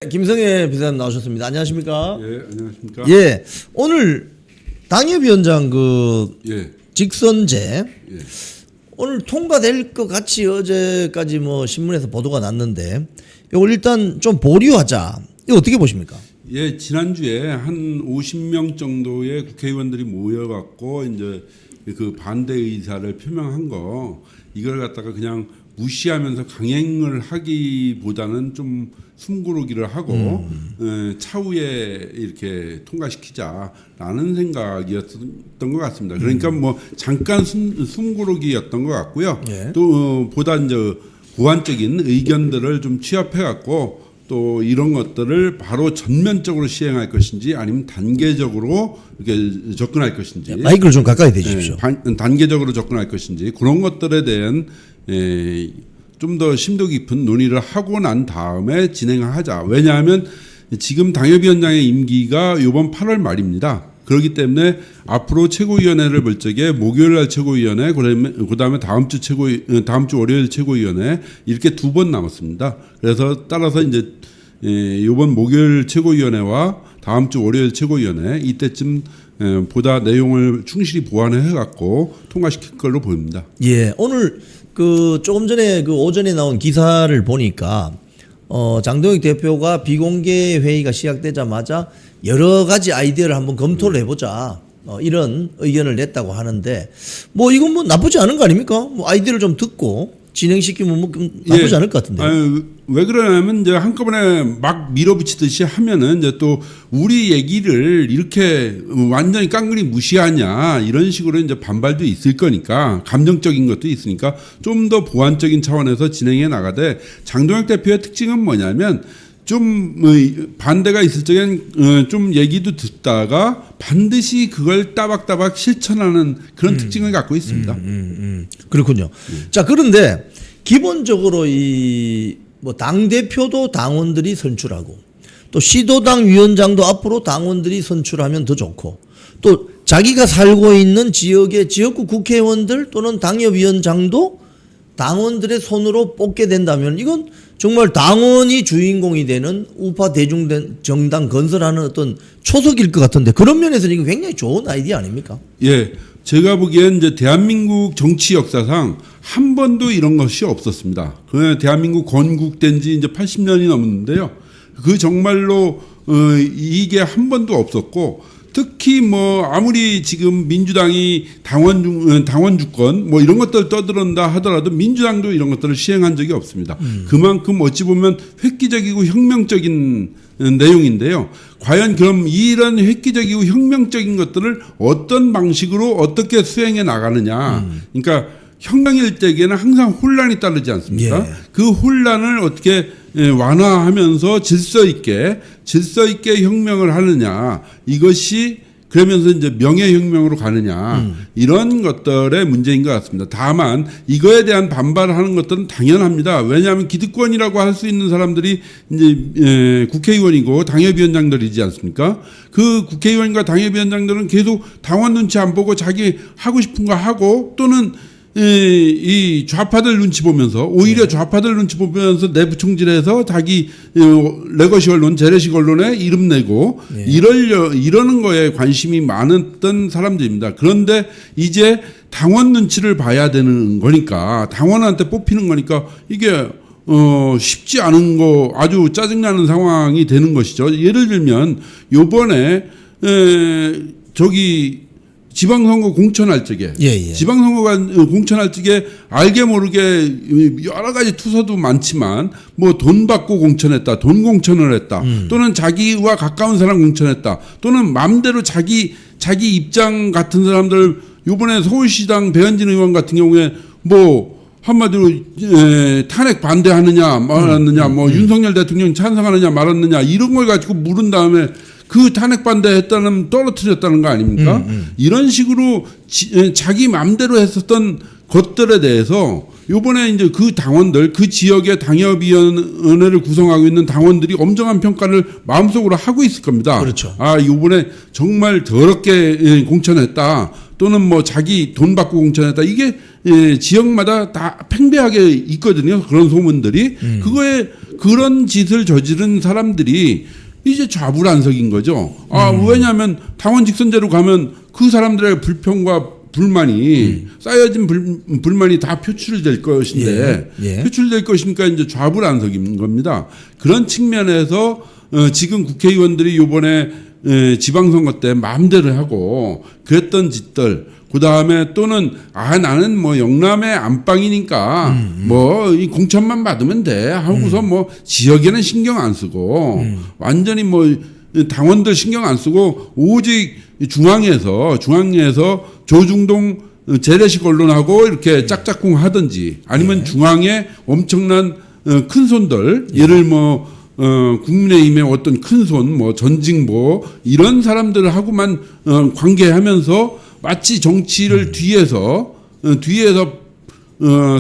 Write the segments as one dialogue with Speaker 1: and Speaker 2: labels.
Speaker 1: 김성애 비서관 나오셨습니다. 안녕하십니까?
Speaker 2: 예, 안녕하십니까?
Speaker 1: 예, 오늘 당협위원장
Speaker 2: 예.
Speaker 1: 직선제
Speaker 2: 예.
Speaker 1: 오늘 통과될 것 같이 어제까지 뭐 신문에서 보도가 났는데 이걸 일단 좀 보류하자. 이거 어떻게 보십니까?
Speaker 2: 예, 지난주에 한 50명 정도의 국회의원들이 모여갖고 이제 그 반대 의사를 표명한 거 이걸 갖다가 그냥 무시하면서 강행을 하기보다는 좀 숨고르기를 하고 차후에 이렇게 통과시키자라는 생각이었던 것 같습니다. 그러니까 뭐 잠깐 숨고르기였던 것 같고요.
Speaker 1: 예.
Speaker 2: 또 보다 이제 보완적인 의견들을 좀 취합해갖고 또 이런 것들을 바로 전면적으로 시행할 것인지 아니면 단계적으로 이렇게 접근할 것인지
Speaker 1: 마이크를 좀 가까이 대주십시오.
Speaker 2: 단계적으로 접근할 것인지 그런 것들에 대한 좀 더 심도 깊은 논의를 하고 난 다음에 진행하자. 왜냐하면 지금 당협위원장의 임기가 이번 8월 말입니다. 그렇기 때문에 앞으로 최고위원회를 볼 적에 목요일날 최고위원회, 그다음에 다음 주 월요일 최고위원회 이렇게 2번 남았습니다. 그래서 따라서 이제 이번 목요일 최고위원회와 다음 주 월요일 최고위원회 이때쯤 보다 내용을 충실히 보완해 갖고 통과시킬 걸로 보입니다.
Speaker 1: 예, 오늘 그 조금 전에 그 오전에 나온 기사를 보니까 장동혁 대표가 비공개 회의가 시작되자마자 여러 가지 아이디어를 한번 검토를 해보자. 이런 의견을 냈다고 하는데 뭐 이건 뭐 나쁘지 않은 거 아닙니까? 뭐 아이디어를 좀 듣고 진행시키면 뭐 나쁘지 않을 것 같은데.
Speaker 2: 왜 그러냐면 이제 한꺼번에 막 밀어붙이듯이 하면은 이제 또 우리 얘기를 이렇게 완전히 깡그리 무시하냐 이런 식으로 이제 반발도 있을 거니까 감정적인 것도 있으니까 좀 더 보완적인 차원에서 진행해 나가되 장동혁 대표의 특징은 뭐냐면 좀 반대가 있을 적엔 좀 얘기도 듣다가 반드시 그걸 따박따박 실천하는 그런 특징을 갖고 있습니다.
Speaker 1: 그렇군요. 자, 그런데 기본적으로 이 뭐 당 대표도 당원들이 선출하고 또 시도당 위원장도 앞으로 당원들이 선출하면 더 좋고 또 자기가 살고 있는 지역의 지역구 국회의원들 또는 당협위원장도 당원들의 손으로 뽑게 된다면 이건 정말 당원이 주인공이 되는 우파 대중정당 건설하는 어떤 초석일 것 같은데 그런 면에서는 이거 굉장히 좋은 아이디어 아닙니까?
Speaker 2: 예. 제가 보기엔 이제 대한민국 정치 역사상 한 번도 이런 것이 없었습니다. 그 대한민국 건국된 지 이제 80년이 넘었는데요. 그 정말로 이게 한 번도 없었고 특히 뭐 아무리 지금 민주당이 당원 주권 뭐 이런 것들 떠들었다 하더라도 민주당도 이런 것들을 시행한 적이 없습니다. 그만큼 어찌 보면 획기적이고 혁명적인 내용인데요. 과연 그럼 이런 획기적이고 혁명적인 것들을 어떤 방식으로 어떻게 수행해 나가느냐. 그러니까 혁명일 때에는 항상 혼란이 따르지 않습니까?
Speaker 1: 예.
Speaker 2: 그 혼란을 어떻게 완화하면서 질서 있게 혁명을 하느냐. 이것이 그러면서 이제 명예혁명으로 가느냐. 이런 것들의 문제인 것 같습니다. 다만 이거에 대한 반발을 하는 것들은 당연합니다. 왜냐하면 기득권이라고 할 수 있는 사람들이 이제 국회의원이고 당협위원장들이지 않습니까? 그 국회의원과 당협위원장들은 계속 당원 눈치 안 보고 자기 하고 싶은 거 하고 또는 이 좌파들 눈치 보면서 오히려 좌파들 눈치 보면서 내부 총질해서 자기 레거시 언론, 재래식 언론에 이름 내고 이러는 거에 관심이 많았던 사람들입니다. 그런데 이제 당원 눈치를 봐야 되는 거니까 당원한테 뽑히는 거니까 이게 쉽지 않은 거 아주 짜증나는 상황이 되는 것이죠. 예를 들면 요번에 지방선거 공천할 적에 지방선거가 공천할 적에 알게 모르게 여러 가지 투서도 많지만 뭐 돈 받고 공천했다, 돈 공천을 했다, 또는 자기와 가까운 사람 공천했다, 또는 마음대로 자기 입장 같은 사람들 요번에 서울시당 배현진 의원 같은 경우에 뭐 한마디로 탄핵 반대하느냐 말았느냐 뭐 윤석열 대통령 찬성하느냐 말았느냐 이런 걸 가지고 물은 다음에 그 탄핵 반대했다는 떨어뜨렸다는 거 아닙니까? 이런 식으로 자기 마음대로 했었던 것들에 대해서 요번에 이제 그 당원들, 그 지역의 당협위원회를 구성하고 있는 당원들이 엄정한 평가를 마음속으로 하고 있을 겁니다.
Speaker 1: 그렇죠.
Speaker 2: 아, 요번에 정말 더럽게 공천했다. 또는 뭐 자기 돈 받고 공천했다. 이게 지역마다 다 팽배하게 있거든요. 그런 소문들이. 그거에 그런 짓을 저지른 사람들이 이제 좌불안석인 거죠. 왜냐하면 당원 직선제로 가면 그 사람들의 불평과 불만이 쌓여진 불만이 다 표출될 것인데 표출될 것이니까 이제 좌불안석인 겁니다. 그런 측면에서 지금 국회의원들이 이번에 지방선거 때 마음대로 하고 그랬던 짓들, 그 다음에 또는 나는 뭐 영남의 안방이니까 뭐 이 공천만 받으면 돼 하고서 뭐 지역에는 신경 안 쓰고 완전히 뭐 당원들 신경 안 쓰고 오직 중앙에서 조중동 재래식 언론하고 이렇게 짝짝꿍 하든지 아니면 중앙에 엄청난 큰 손들 예를 뭐 국민의힘의 어떤 큰손, 뭐 전직모 이런 사람들하고만 관계하면서 마치 정치를 뒤에서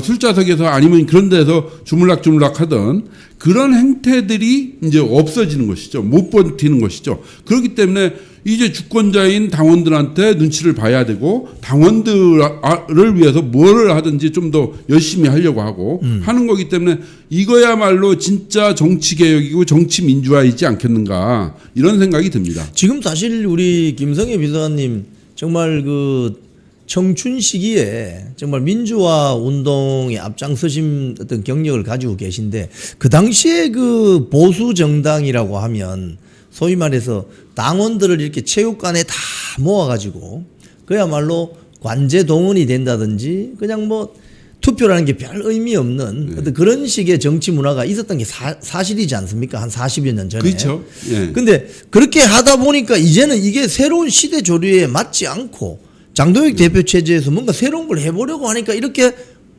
Speaker 2: 술자석에서 아니면 그런 데서 주물락주물락 하던 그런 행태들이 이제 없어지는 것이죠. 못 버티는 것이죠. 그렇기 때문에 이제 주권자인 당원들한테 눈치를 봐야 되고 당원들을 위해서 뭐를 하든지 좀 더 열심히 하려고 하고 하는 거기 때문에 이거야말로 진짜 정치개혁이고 정치민주화이지 않겠는가 이런 생각이 듭니다.
Speaker 1: 지금 사실 우리 김성애 비서관님 정말 그 청춘 시기에 정말 민주화 운동에 앞장서신 어떤 경력을 가지고 계신데 그 당시에 그 보수 정당이라고 하면 소위 말해서 당원들을 이렇게 체육관에 다 모아가지고 그야말로 관제 동원이 된다든지 그냥 뭐 투표라는 게 별 의미 없는 어떤 그런 식의 정치 문화가 있었던 게 사실이지 않습니까? 한 40여 년 전에.
Speaker 2: 그렇죠. 예.
Speaker 1: 근데 그렇게 하다 보니까 이제는 이게 새로운 시대 조류에 맞지 않고 장동혁 대표 체제에서 뭔가 새로운 걸 해보려고 하니까 이렇게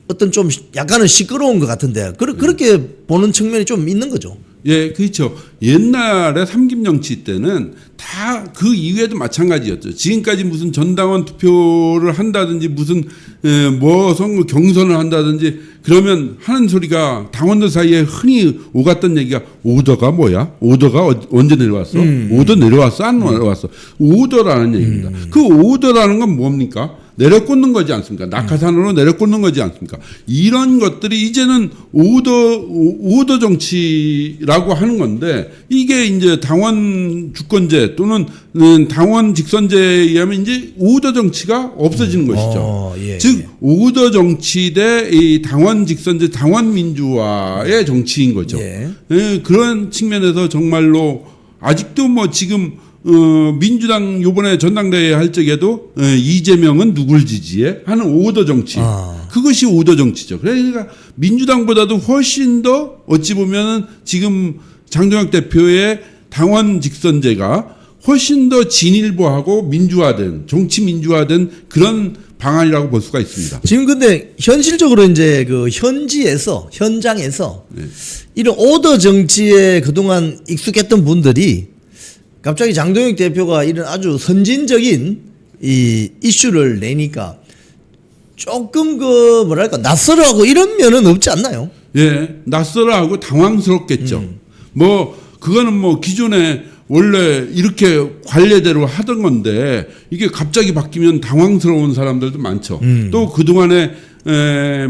Speaker 1: 어떤 좀 약간은 시끄러운 것 같은데 그렇게 보는 측면이 좀 있는 거죠.
Speaker 2: 예, 그렇죠. 옛날에 삼김정치 때는 다 그 이후에도 마찬가지였죠. 지금까지 무슨 전당원 투표를 한다든지 무슨 뭐 선거 경선을 한다든지 그러면 하는 소리가 당원들 사이에 흔히 오갔던 얘기가 오더가 뭐야? 오더가 언제 내려왔어? 오더 내려왔어? 안 내려왔어? 오더라는 얘기입니다. 그 오더라는 건 뭡니까? 내려꽂는 거지 않습니까? 낙하산으로 내려꽂는 거지 않습니까? 이런 것들이 이제는 오더 정치라고 하는 건데 이게 이제 당원 주권제 또는 당원 직선제에 의하면 이제 오더 정치가 없어지는 것이죠. 즉 오더 정치 대 이 당원 직선제, 당원 민주화의 정치인 거죠. 그런 측면에서 정말로 아직도 뭐 지금 민주당 요번에 전당대회 할 적에도 이재명은 누굴 지지해? 하는 오더 정치. 그것이 오더 정치죠. 그러니까 민주당보다도 훨씬 더 어찌 보면은 지금 장동혁 대표의 당원 직선제가 훨씬 더 진일보하고 민주화된, 정치 민주화된 그런 방안이라고 볼 수가 있습니다.
Speaker 1: 지금 근데 현실적으로 이제 그 현장에서 이런 오더 정치에 그동안 익숙했던 분들이 갑자기 장동혁 대표가 이런 아주 선진적인 이 이슈를 내니까 조금 그 뭐랄까 낯설어하고 이런 면은 없지 않나요?
Speaker 2: 예, 낯설어하고 당황스럽겠죠. 뭐 그거는 뭐 기존에 원래 이렇게 관례대로 하던 건데 이게 갑자기 바뀌면 당황스러운 사람들도 많죠. 또 그동안에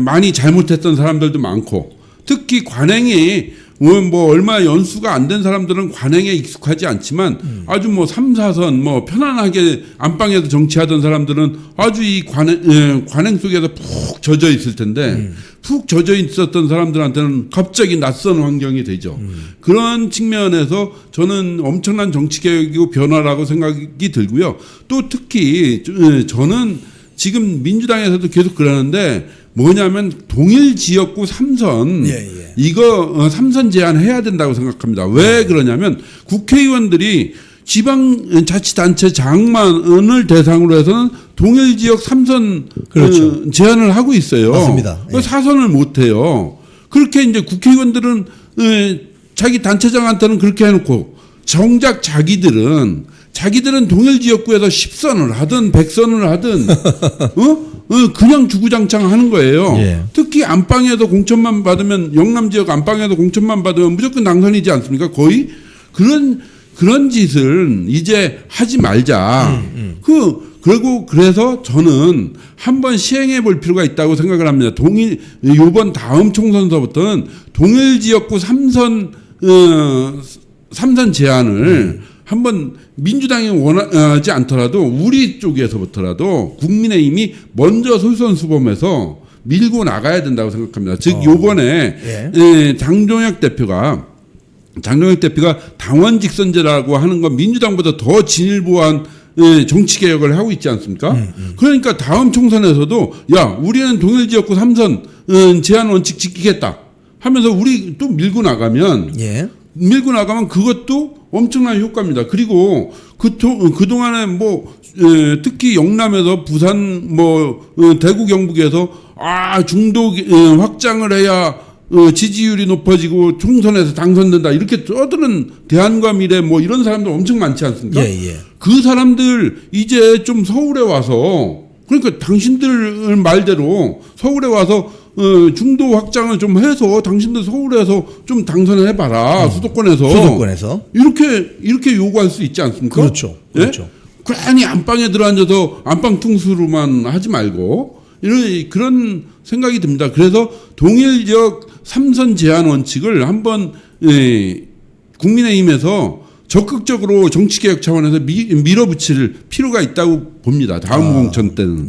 Speaker 2: 많이 잘못했던 사람들도 많고 특히 관행이 뭐 얼마 연수가 안 된 사람들은 관행에 익숙하지 않지만 아주 뭐 3, 4선 뭐 편안하게 안방에서 정치하던 사람들은 아주 이 관행 속에서 푹 젖어 있을 텐데 푹 젖어 있었던 사람들한테는 갑자기 낯선 환경이 되죠. 그런 측면에서 저는 엄청난 정치개혁이고 변화라고 생각이 들고요. 또 특히 저는 지금 민주당에서도 계속 그러는데 뭐냐면 동일 지역구 3선 이거 3선 제한해야 된다고 생각합니다. 왜 그러냐면 국회의원들이 지방자치단체 장만을 대상으로 해서는 동일 지역 3선
Speaker 1: 그렇죠.
Speaker 2: 제한을 하고 있어요.
Speaker 1: 맞습니다.
Speaker 2: 4선을 못 해요. 그렇게 이제 국회의원들은 자기 단체장한테는 그렇게 해놓고 정작 자기들은 동일 지역구에서 10선을 하든 100선을 하든 그냥 주구장창 하는 거예요. 특히 안방에서 공천만 받으면 영남 지역 안방에서 공천만 받으면 무조건 당선이지 않습니까? 거의 그런 짓을 이제 하지 말자. 그리고 그래서 저는 한번 시행해 볼 필요가 있다고 생각을 합니다. 요번 다음 총선서부터는 동일 지역구 3선 제한을 한번 민주당이 원하지 않더라도 우리 쪽에서부터라도 국민의힘이 먼저 솔선수범해서 밀고 나가야 된다고 생각합니다. 즉 요번에 장종혁 대표가 당원 직선제라고 하는 건 민주당보다 더 진일보한 정치 개혁을 하고 있지 않습니까? 그러니까 다음 총선에서도 야 우리는 동일 지역구 3선 제한 원칙 지키겠다 하면서 우리 또 밀고 나가면 그것도 엄청난 효과입니다. 그리고 그동안에 특히 영남에서 부산 대구 경북에서 중도 확장을 해야 지지율이 높아지고 총선에서 당선된다 이렇게 떠드는 대안과 미래 이런 사람들 엄청 많지 않습니까? 그 사람들 이제 좀 서울에 와서 그러니까 당신들 말대로 서울에 와서 중도 확장을 좀 해서 당신들 서울에서 좀 당선을 해봐라 수도권에서 이렇게 요구할 수 있지 않습니까?
Speaker 1: 그렇죠.
Speaker 2: 괜히 안방에 들어앉아서 안방 퉁수로만 하지 말고 그런 생각이 듭니다. 그래서 동일 지역 3선 제한 원칙을 한번 국민의힘에서 적극적으로 정치개혁 차원에서 밀어붙일 필요가 있다고 봅니다. 다음 공천 때는.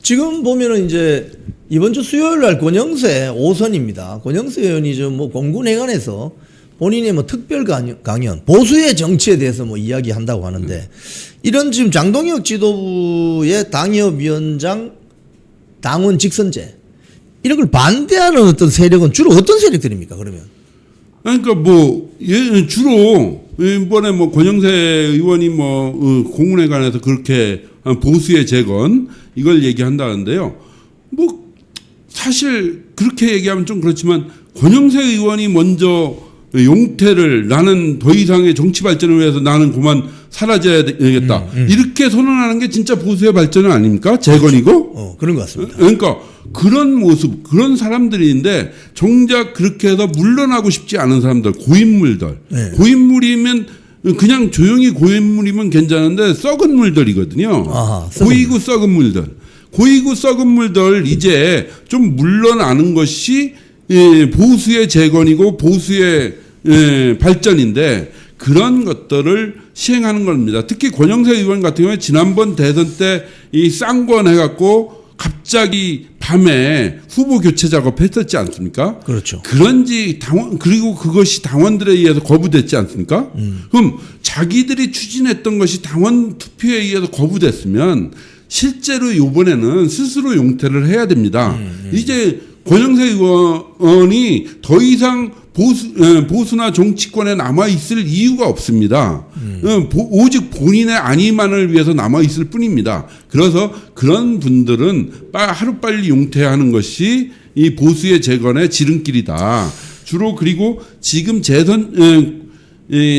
Speaker 1: 지금 보면은 이제 이번 주 수요일 날 권영세 5선입니다. 권영세 의원이 공군회관에서 본인의 특별 강연, 보수의 정치에 대해서 이야기한다고 하는데 이런 지금 장동혁 지도부의 당협위원장 당원 직선제 이런 걸 반대하는 어떤 세력은 주로 어떤 세력들입니까? 그러면?
Speaker 2: 그러니까 주로 이번에 권영세 의원이 공문회관에서 그렇게 보수의 재건 이걸 얘기한다는데요. 사실 그렇게 얘기하면 좀 그렇지만 권영세 의원이 먼저 용태를 나는 더 이상의 정치 발전을 위해서 나는 그만 사라져야 되겠다. 이렇게 선언하는 게 진짜 보수의 발전은 아닙니까? 재건이고?
Speaker 1: 그런 것 같습니다.
Speaker 2: 그러니까 그런 모습, 그런 사람들인데 정작 그렇게 해서 물러나고 싶지 않은 사람들, 고인물들. 고인물이면 그냥 조용히 고인물이면 괜찮은데 썩은 물들이거든요. 고이고 썩은 물들. 고이고 썩은 물들 이제 좀 물러나는 것이 보수의 재건이고 보수의 발전인데 그런 것들을 시행하는 겁니다. 특히 권영세 의원 같은 경우에 지난번 대선 때 이 쌍권 해갖고 갑자기 밤에 후보 교체 작업했었지 않습니까?
Speaker 1: 그렇죠.
Speaker 2: 그리고 그것이 당원들에 의해서 거부됐지 않습니까? 그럼 자기들이 추진했던 것이 당원 투표에 의해서 거부됐으면 실제로 이번에는 스스로 용퇴를 해야 됩니다. 이제 권영세 의원이 더 이상 보수나 정치권에 남아있을 이유가 없습니다. 오직 본인의 안위만을 위해서 남아있을 뿐입니다. 그래서 그런 분들은 하루빨리 용퇴하는 것이 이 보수의 재건의 지름길이다. 주로 그리고 지금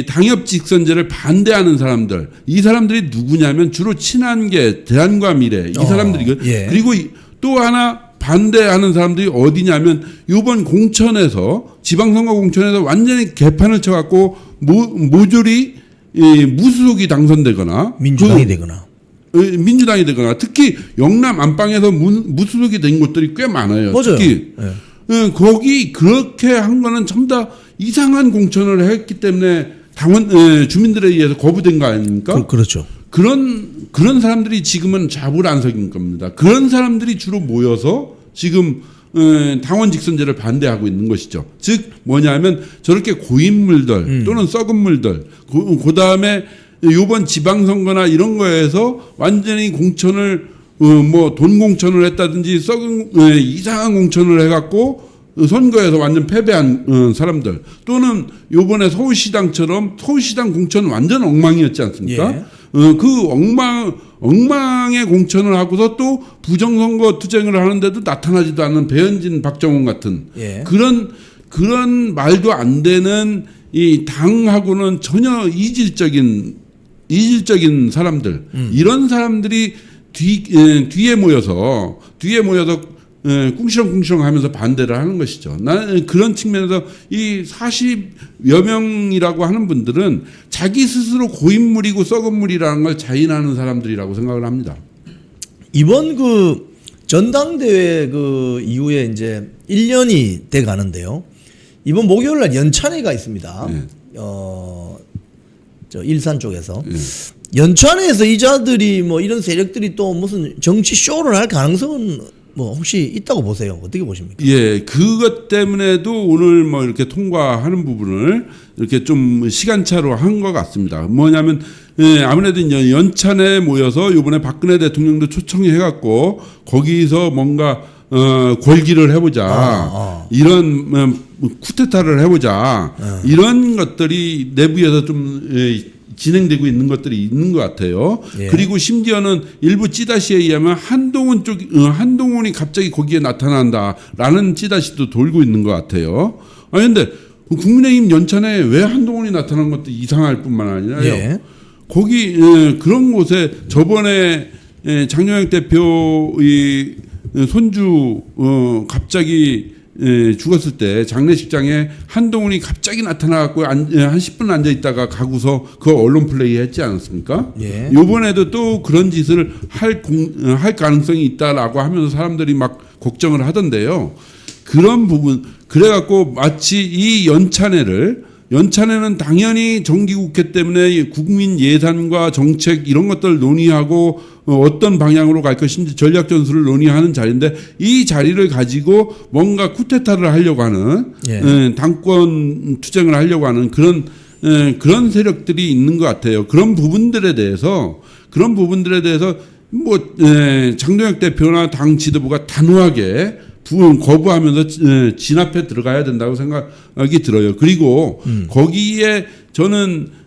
Speaker 2: 당협 직선제를 반대하는 사람들, 이 사람들이 누구냐면 주로 친한계, 대한과 미래 이 사람들이거든요. 그리고 또 하나 반대하는 사람들이 어디냐면 이번 공천에서 지방선거 공천에서 완전히 개판을 쳐갖고 모조리 무소속이 당선되거나
Speaker 1: 민주당이 되거나
Speaker 2: 특히 영남 안방에서 무소속이 된 곳들이 꽤 많아요.
Speaker 1: 맞아요.
Speaker 2: 특히 거기 그렇게 한 거는 전부 다 이상한 공천을 했기 때문에 주민들에 의해서 거부된 거 아닙니까?
Speaker 1: 그렇죠.
Speaker 2: 그런 사람들이 지금은 자불안석인 겁니다. 그런 사람들이 주로 모여서 지금 당원 직선제를 반대하고 있는 것이죠. 즉 뭐냐면 저렇게 고인물들 또는 썩은 물들 그다음에 이번 지방선거나 이런 거에서 완전히 공천을 돈 공천을 했다든지 이상한 공천을 해갖고 선거에서 완전 패배한 사람들 또는 요번에 서울시당처럼 서울시당 공천 완전 엉망이었지 않습니까? 그 엉망의 공천을 하고서 또 부정선거 투쟁을 하는데도 나타나지도 않는 배현진, 박정훈 같은 그런 말도 안 되는 이 당하고는 전혀 이질적인 사람들 이런 사람들이 뒤에 모여서 꿍시렁꿍시렁 하면서 반대를 하는 것이죠. 나는 그런 측면에서 이 40여 명이라고 하는 분들은 자기 스스로 고인물이고 썩은 물이라는 걸 자인하는 사람들이라고 생각을 합니다.
Speaker 1: 이번 그 전당대회 그 이후에 이제 1년이 돼 가는데요. 이번 목요일 날 연찬회가 있습니다.
Speaker 2: 네.
Speaker 1: 저 일산 쪽에서. 연찬회에서 이자들이 뭐 이런 세력들이 또 무슨 정치 쇼를 할 가능성은 뭐 혹시 있다고 보세요? 어떻게 보십니까?
Speaker 2: 예, 그것 때문에도 오늘 뭐 이렇게 통과하는 부분을 이렇게 좀 시간차로 한 것 같습니다. 뭐냐면 아무래도 이제 연찬에 모여서 이번에 박근혜 대통령도 초청해갖고 거기서 뭔가 골기를 해보자 이런 쿠데타를 해보자 이런 것들이 내부에서 좀 진행되고 있는 것들이 있는 것 같아요.
Speaker 1: 예.
Speaker 2: 그리고 심지어는 일부 찌다시에 의하면 한동훈이 갑자기 거기에 나타난다라는 찌다시도 돌고 있는 것 같아요. 아니 근데 국민의힘 연찬에 왜 한동훈이 나타난 것도 이상할 뿐만 아니라요.
Speaker 1: 예.
Speaker 2: 거기 그런 곳에 저번에 장영혁 대표의 손주 갑자기 죽었을 때 장례식장에 한동훈이 갑자기 나타나갖고 한 10분 앉아 있다가 가고서 그 언론 플레이 했지 않았습니까?
Speaker 1: 예.
Speaker 2: 이번에도 또 그런 짓을 할 가능성이 있다라고 하면서 사람들이 막 걱정을 하던데요. 그런 부분 그래갖고 마치 이 연찬회는 당연히 정기국회 때문에 국민 예산과 정책 이런 것들을 논의하고 어떤 방향으로 갈 것인지 전략 전술을 논의하는 자리인데 이 자리를 가지고 뭔가 쿠데타를 하려고 하는 당권 투쟁을 하려고 하는 그런 세력들이 있는 것 같아요. 그런 부분들에 대해서 뭐 장동혁 대표나 당 지도부가 단호하게 거부하면서 진압해 들어가야 된다고 생각이 들어요. 그리고 거기에 저는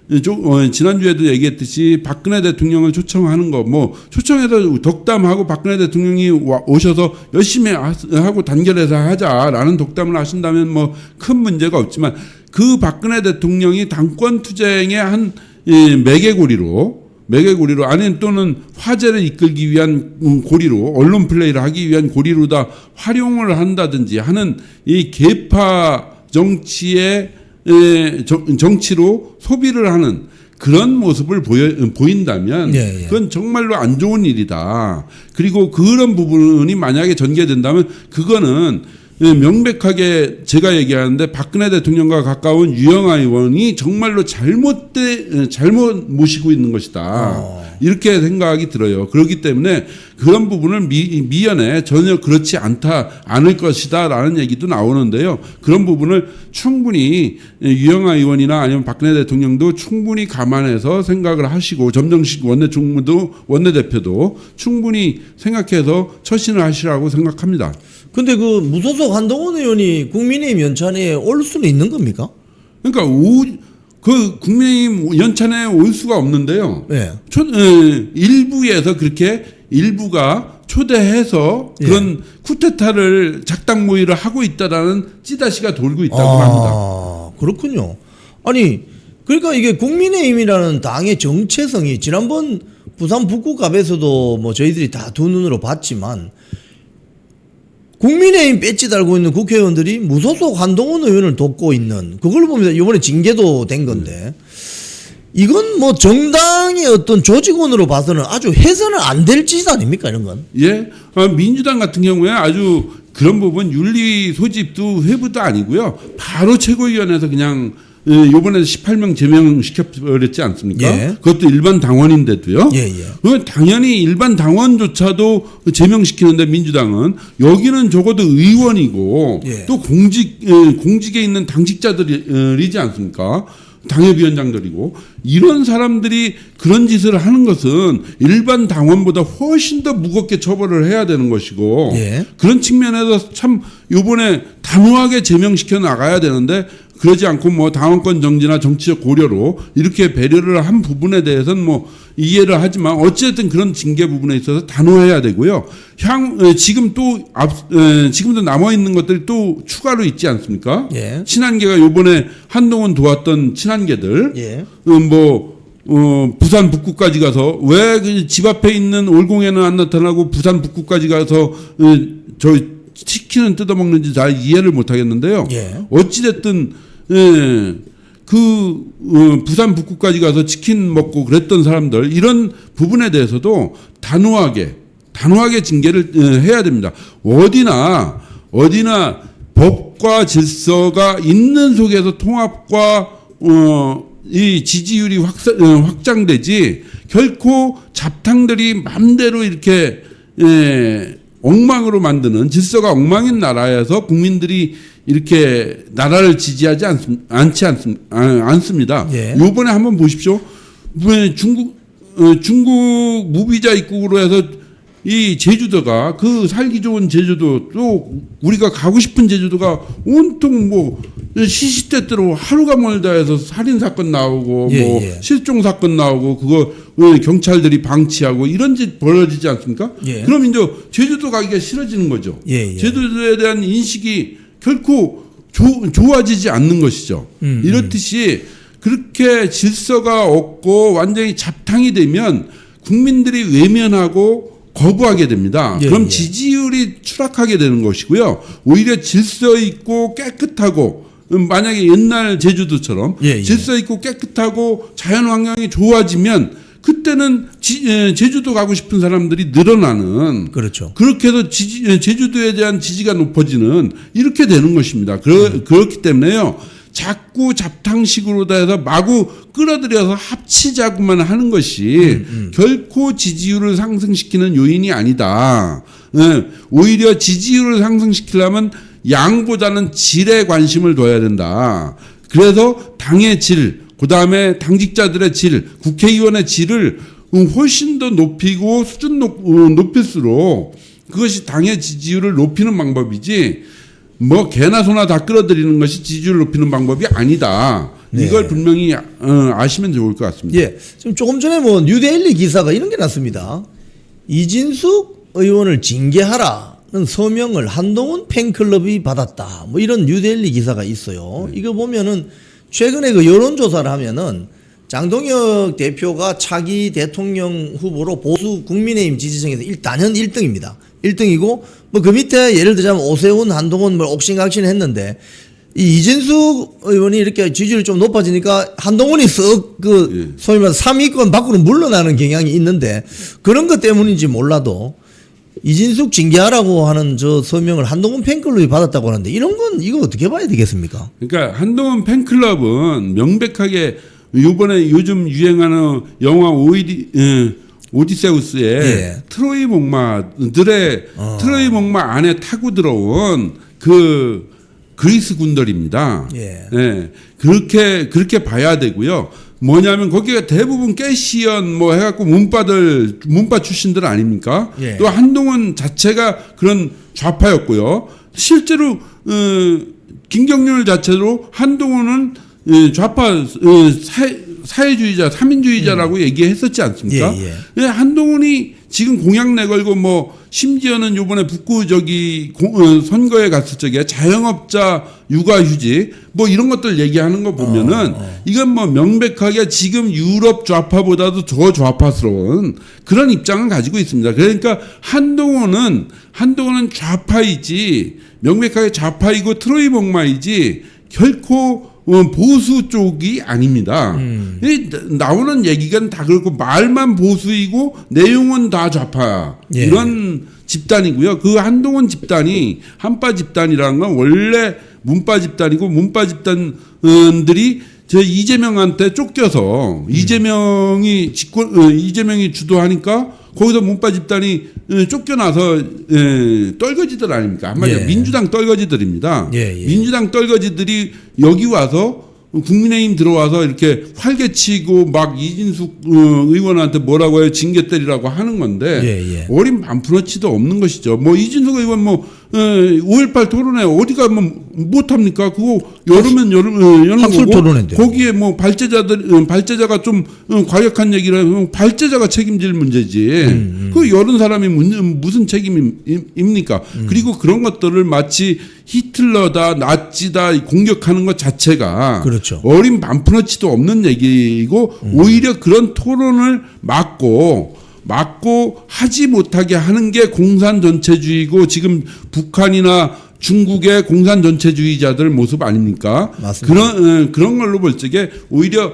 Speaker 2: 지난주에도 얘기했듯이 박근혜 대통령을 초청하는 거 뭐 초청해서 덕담하고 박근혜 대통령이 오셔서 열심히 하고 단결해서 하자라는 덕담을 하신다면 뭐 큰 문제가 없지만 그 박근혜 대통령이 당권 투쟁의 한 매개고리로 아니 또는 화제를 이끌기 위한 고리로 언론 플레이를 하기 위한 고리로 다 활용을 한다든지 하는 이 계파 정치로 소비를 하는 그런 모습을 보인다면 그건 정말로 안 좋은 일이다. 그리고 그런 부분이 만약에 전개된다면 그거는 명백하게 제가 얘기하는데 박근혜 대통령과 가까운 유영아 의원이 정말로 잘못 모시고 있는 것이다. 이렇게 생각이 들어요. 그렇기 때문에 그런 부분을 미연에 전혀 그렇지 않을 것이다라는 얘기도 나오는데요. 그런 부분을 충분히 유영아 의원이나 아니면 박근혜 대통령도 충분히 감안해서 생각을 하시고 점정식 원내대표도 충분히 생각해서 처신을 하시라고 생각합니다.
Speaker 1: 근데 그 무소속 한동훈 의원이 국민의힘 연찬회에 올 수는 있는 겁니까?
Speaker 2: 그러니까 그 국민의힘 연찬회에 올 수가 없는데요.
Speaker 1: 네.
Speaker 2: 일부에서 그렇게 일부가 초대해서 그런 쿠데타를 작당 모의를 하고 있다라는 찌다시가 돌고 있다고 합니다.
Speaker 1: 그렇군요. 아니 그러니까 이게 국민의힘이라는 당의 정체성이 지난번 부산 북구갑에서도 뭐 저희들이 다 두 눈으로 봤지만 국민의힘 배지 달고 있는 국회의원들이 무소속 한동훈 의원을 돕고 있는 그걸 보면서 이번에 징계도 된 건데 이건 뭐 정당의 어떤 조직원으로 봐서는 아주 해서는 안 될 짓 아닙니까 이런 건?
Speaker 2: 예, 민주당 같은 경우에 아주 그런 부분 윤리 소집도 회부도 아니고요. 바로 최고위원회에서 그냥 요번에 18명 제명시켜버렸지 않습니까?
Speaker 1: 예.
Speaker 2: 그것도 일반 당원인데도요. 당연히 일반 당원조차도 제명시키는데 민주당은 여기는 적어도 의원이고 또 공직에 있는 당직자들이지 않습니까? 당협위원장들이고 이런 사람들이 그런 짓을 하는 것은 일반 당원보다 훨씬 더 무겁게 처벌을 해야 되는 것이고 그런 측면에서 참 요번에 단호하게 제명시켜 나가야 되는데 그러지 않고 뭐 당원권 정지나 정치적 고려로 이렇게 배려를 한 부분에 대해서는 뭐 이해를 하지만 어쨌든 그런 징계 부분에 있어서 단호해야 되고요. 지금도 남아 있는 것들이 또 추가로 있지 않습니까? 친한계가 요번에 한동훈 도왔던 친한계들 부산 북구까지 가서 왜 집 앞에 있는 올공에는 안 나타나고 부산 북구까지 가서 치킨은 뜯어먹는지 잘 이해를 못하겠는데요.
Speaker 1: 예.
Speaker 2: 어찌됐든 부산 북구까지 가서 치킨 먹고 그랬던 사람들 이런 부분에 대해서도 단호하게 징계를 해야 됩니다. 어디나 법과 질서가 있는 속에서 통합과 이 지지율이 확장되지 결코 잡탕들이 맘대로 이렇게 엉망으로 만드는 질서가 엉망인 나라에서 국민들이 이렇게 나라를 지지하지 않습니다.
Speaker 1: 예.
Speaker 2: 요번에 한번 보십시오. 중국 무비자 입국으로 해서 이 제주도가 그 살기 좋은 제주도 또 우리가 가고 싶은 제주도가 온통 뭐 시시때때로 하루가 멀다 해서 살인 사건 나오고
Speaker 1: 예,
Speaker 2: 뭐
Speaker 1: 예.
Speaker 2: 실종 사건 나오고 그거 경찰들이 방치하고 이런 짓 벌어지지 않습니까?
Speaker 1: 예.
Speaker 2: 그럼 이제 제주도 가기가 싫어지는 거죠.
Speaker 1: 예, 예.
Speaker 2: 제주도에 대한 인식이 결코 좋아지지 않는 것이죠. 이렇듯이 그렇게 질서가 없고 완전히 잡탕이 되면 국민들이 외면하고 거부하게 됩니다.
Speaker 1: 예,
Speaker 2: 그럼
Speaker 1: 예.
Speaker 2: 지지율이 추락하게 되는 것이고요. 오히려 질서 있고 깨끗하고 만약에 옛날 제주도처럼
Speaker 1: 예, 예.
Speaker 2: 질서 있고 깨끗하고 자연 환경이 좋아지면 그때는 제주도 가고 싶은 사람들이 늘어나는
Speaker 1: 그렇죠.
Speaker 2: 그렇게 해서 제주도에 대한 지지가 높아지는 이렇게 되는 것입니다. 그렇기 때문에요. 자꾸 잡탕식으로 다 해서 마구 끌어들여서 합치자고만 하는 것이 결코 지지율을 상승시키는 요인이 아니다. 오히려 지지율을 상승시키려면 양보다는 질에 관심을 둬야 된다. 그래서 당의 질, 그다음에 당직자들의 질, 국회의원의 질을 훨씬 더 높이고 수준 높일수록 그것이 당의 지지율을 높이는 방법이지 뭐 개나 소나 다 끌어들이는 것이 지지율을 높이는 방법이 아니다.
Speaker 1: 네.
Speaker 2: 이걸 분명히 아시면 좋을 것 같습니다.
Speaker 1: 예. 지금 조금 전에 뭐 뉴데일리 기사가 이런 게 났습니다. 이진숙 의원을 징계하라는 서명을 한동훈 팬클럽이 받았다. 뭐 이런 뉴데일리 기사가 있어요. 이거 보면은 최근에 그 여론조사를 하면은 장동혁 대표가 차기 대통령 후보로 보수 국민의힘 지지층에서 단연 1등입니다. 1등이고 뭐 그 밑에 예를 들자면 오세훈, 한동훈 뭐 옥신각신 했는데 이 이진숙 의원이 이렇게 지지율이 좀 높아지니까 한동훈이 소위 말해서 3위권 밖으로 물러나는 경향이 있는데 그런 것 때문인지 몰라도 이진숙 징계하라고 하는 저 서명을 한동훈 팬클럽이 받았다고 하는데 이런 건 이거 어떻게 봐야 되겠습니까?
Speaker 2: 그러니까 한동훈 팬클럽은 명백하게 이번에 요즘 유행하는 영화 오디세우스의
Speaker 1: 예.
Speaker 2: 트로이 목마들의 트로이 목마 안에 타고 들어온 그 그리스 군들입니다.
Speaker 1: 예.
Speaker 2: 그렇게 봐야 되고요. 뭐냐면 거기가 대부분 깨시연 뭐 해갖고 문파 출신들 아닙니까?
Speaker 1: 예.
Speaker 2: 또 한동훈 자체가 그런 좌파였고요. 실제로 김경률 자체로 한동훈은 좌파 사회주의자, 삼인주의자라고 얘기했었지 않습니까?
Speaker 1: 예.
Speaker 2: 한동훈이 지금 공약 내걸고 뭐 심지어는 요번에 북구 선거에 갔을 적에 자영업자 육아휴직 뭐 이런 것들 얘기하는 거 보면은 이건 뭐 명백하게 지금 유럽 좌파보다도 더 좌파스러운 그런 입장을 가지고 있습니다. 그러니까 한동훈은 좌파이지 명백하게 좌파이고 트로이 목마이지 결코 보수 쪽이 아닙니다. 나오는 얘기가 다 그렇고 말만 보수이고 내용은 다 좌파
Speaker 1: 예.
Speaker 2: 이런 집단이고요. 그 한동훈 집단이 한파 집단이라는 건 원래 문파 집단이고 문파 집단들이 저 이재명한테 쫓겨서 이재명이 주도하니까 거기서 문파 집단이 쫓겨나서 떨거지들 아닙니까? 한마디로
Speaker 1: 예.
Speaker 2: 민주당 떨거지들입니다.
Speaker 1: 예.
Speaker 2: 민주당 떨거지들이 여기 와서 국민의힘 들어와서 이렇게 활개치고 막 이진숙 의원한테 뭐라고 해요? 징계 때리라고 하는 건데 어린 반푼어치도 없는 것이죠. 뭐 이진숙 의원 뭐 5.18 토론회 어디가 뭐 못합니까? 그거 여름
Speaker 1: 학술 토론회인데
Speaker 2: 거기에 뭐 발제자가 좀 과격한 얘기를 하면 발제자가 책임질 문제지. 그 여른 사람이 무슨 책임입니까? 그리고 그런 것들을 마치 히틀러다 나치다 공격하는 것 자체가
Speaker 1: 그렇죠.
Speaker 2: 어린 반푼어치도 없는 얘기이고 오히려 그런 토론을 막고 막고 하지 못하게 하는 게 공산 전체주의고 지금 북한이나 중국의 공산 전체주의자들 모습 아닙니까?
Speaker 1: 맞습니다.
Speaker 2: 그런 걸로 볼 적에 오히려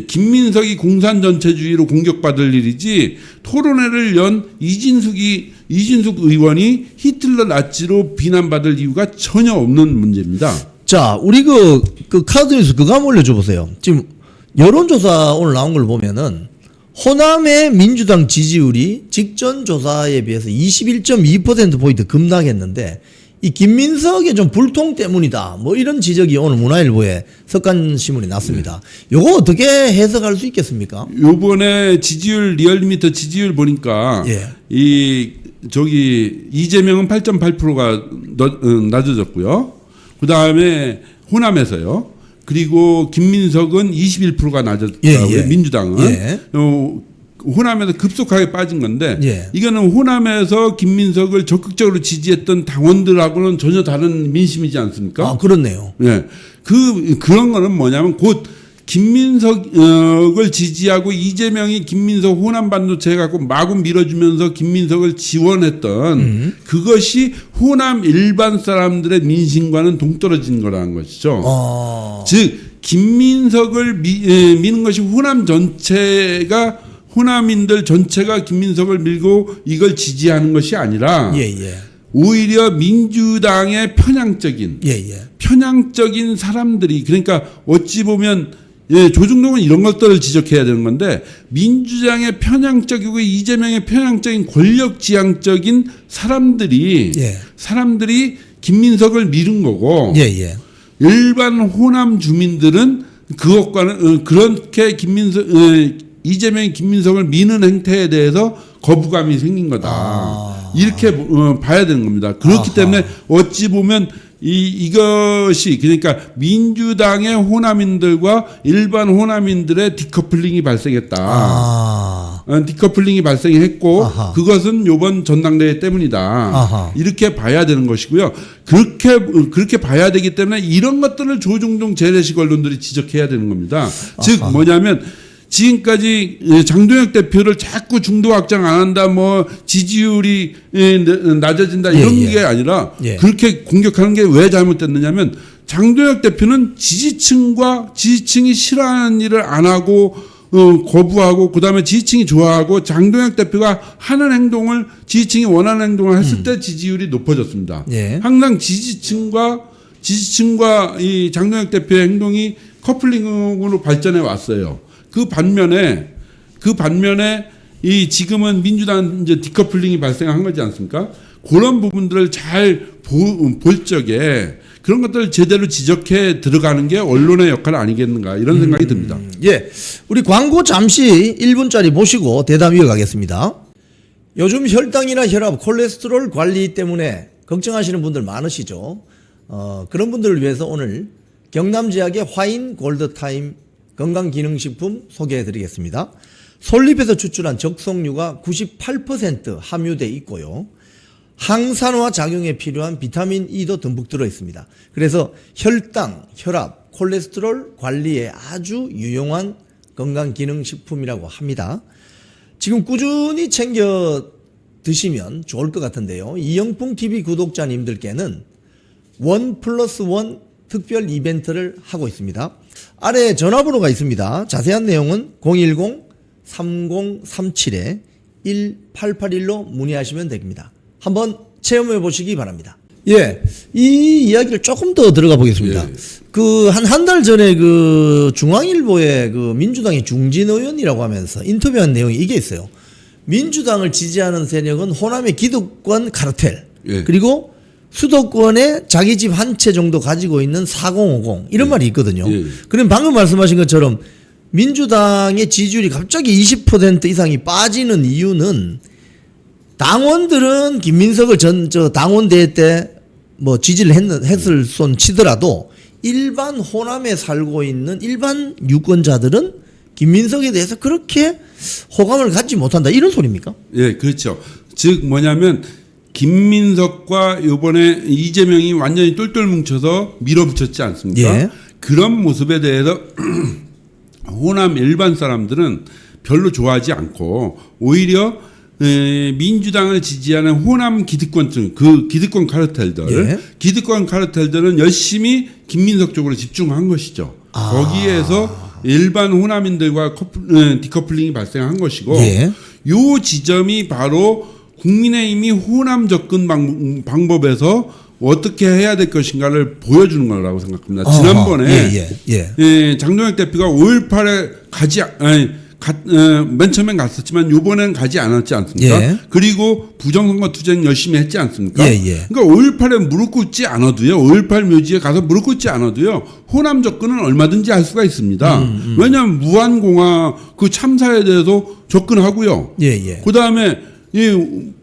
Speaker 2: 김민석이 공산 전체주의로 공격받을 일이지 토론회를 연 이진숙 의원이 히틀러 나치로 비난받을 이유가 전혀 없는 문제입니다.
Speaker 1: 자, 우리 그 카드뉴스 그거 한번 올려줘 보세요. 지금 여론조사 오늘 나온 걸 보면은 호남의 민주당 지지율이 직전 조사에 비해서 21.2%포인트 급락했는데 이 김민석의 좀 불통 때문이다. 뭐 이런 지적이 오늘 문화일보에 석간신문이 났습니다. 요거 어떻게 해석할 수 있겠습니까?
Speaker 2: 요번에 지지율 리얼미터 지지율 보니까
Speaker 1: 예.
Speaker 2: 이재명은 8.8%가 낮아졌고요. 그다음에 호남에서요. 그리고 김민석은 21%가 낮았다고요.
Speaker 1: 예.
Speaker 2: 민주당은.
Speaker 1: 예.
Speaker 2: 호남에서 급속하게 빠진 건데
Speaker 1: 예.
Speaker 2: 이거는 호남에서 김민석을 적극적으로 지지했던 당원들하고는 전혀 다른 민심이지 않습니까?
Speaker 1: 아, 그렇네요.
Speaker 2: 예. 그런 거는 뭐냐면 곧 김민석을 지지하고 이재명이 김민석 호남 반도체 갖고 마구 밀어주면서 김민석을 지원했던 그것이 호남 일반 사람들의 민심과는 동떨어진 거라는 것이죠. 즉 김민석을 미는 것이 호남인들 전체가 김민석을 밀고 이걸 지지하는 것이 아니라 오히려 민주당의 편향적인 사람들이 그러니까 어찌 보면 조중동은 이런 것들을 지적해야 되는 건데 민주당의 편향적이고 이재명의 편향적인 권력지향적인 사람들이 김민석을 밀은 거고 일반 호남 주민들은 그것과는 그렇게 이재명이 김민석을 미는 행태에 대해서 거부감이 생긴 거다. 이렇게 봐야 되는 겁니다. 그렇기 때문에 어찌 보면 이것이 그러니까 민주당의 호남인들과 일반 호남인들의 디커플링이 발생했다. 디커플링이 발생했고 그것은 이번 전당대회 때문이다. 이렇게 봐야 되는 것이고요. 그렇게 봐야 되기 때문에 이런 것들을 조중동 재래식 언론들이 지적해야 되는 겁니다. 즉 뭐냐면 지금까지 장동혁 대표를 자꾸 중도 확장 안 한다, 뭐 지지율이 낮아진다 이런 게 아니라 그렇게 공격하는 게 왜 잘못됐느냐면 장동혁 대표는 지지층이 싫어하는 일을 안 하고 거부하고 그다음에 지지층이 좋아하고 장동혁 대표가 하는 행동을 지지층이 원하는 행동을 했을 때 지지율이 높아졌습니다. 항상 지지층과 이 장동혁 대표의 행동이 커플링으로 발전해 왔어요. 그 반면에 이 지금은 민주당 이제 디커플링이 발생한 거지 않습니까? 그런 부분들을 잘 볼 적에 그런 것들을 제대로 지적해 들어가는 게 언론의 역할 아니겠는가 이런 생각이 듭니다.
Speaker 1: 우리 광고 잠시 1분짜리 보시고 대담 이어가겠습니다. 요즘 혈당이나 혈압, 콜레스테롤 관리 때문에 걱정하시는 분들 많으시죠. 그런 분들을 위해서 오늘 경남제약의 화인 골드타임 건강기능식품 소개해드리겠습니다. 솔잎에서 추출한 적송류가 98% 함유되어 있고요. 항산화 작용에 필요한 비타민 E도 듬뿍 들어있습니다. 그래서 혈당, 혈압, 콜레스테롤 관리에 아주 유용한 건강기능식품이라고 합니다. 지금 꾸준히 챙겨 드시면 좋을 것 같은데요. 이영풍TV 구독자님들께는 1+1 특별 이벤트를 하고 있습니다. 아래 전화번호가 있습니다. 자세한 내용은 010-3037-1881로 문의하시면 됩니다. 한번 체험해 보시기 바랍니다. 이 이야기를 조금 더 들어가 보겠습니다. 한 달 전에 중앙일보에 민주당의 중진 의원이라고 하면서 인터뷰한 내용이 이게 있어요. 민주당을 지지하는 세력은 호남의 기득권 카르텔, 그리고 수도권에 자기 집 한 채 정도 가지고 있는 4050 이런 말이 있거든요. 그럼 방금 말씀하신 것처럼 민주당의 지지율이 갑자기 20% 이상이 빠지는 이유는 당원들은 김민석을 당원대회 때 뭐 지지를 했을 손 치더라도 일반 호남에 살고 있는 일반 유권자들은 김민석에 대해서 그렇게 호감을 갖지 못한다 이런 소리입니까?
Speaker 2: 그렇죠. 즉 뭐냐면 김민석과 이번에 이재명이 완전히 똘똘 뭉쳐서 밀어붙였지 않습니까? 그런 모습에 대해서 호남 일반 사람들은 별로 좋아하지 않고 오히려 민주당을 지지하는 호남 기득권층, 그 기득권 카르텔들, 기득권 카르텔들은 열심히 김민석 쪽으로 집중한 것이죠. 거기에서 일반 호남인들과 디커플링이 발생한 것이고, 요 지점이 바로 국민의힘이 호남 접근 방법에서 어떻게 해야 될 것인가를 보여주는 거라고 생각합니다. 지난번에 장동혁 대표가 5.18에 맨 처음엔 갔었지만 요번엔 가지 않았지 않습니까? 그리고 부정선거 투쟁 열심히 했지 않습니까? 그러니까 5.18에 무릎 꿇지 않아도요. 5.18 묘지에 가서 무릎 꿇지 않아도요. 호남 접근은 얼마든지 할 수가 있습니다. 왜냐하면 무한공화 그 참사에 대해서 접근하고요. 그다음에 이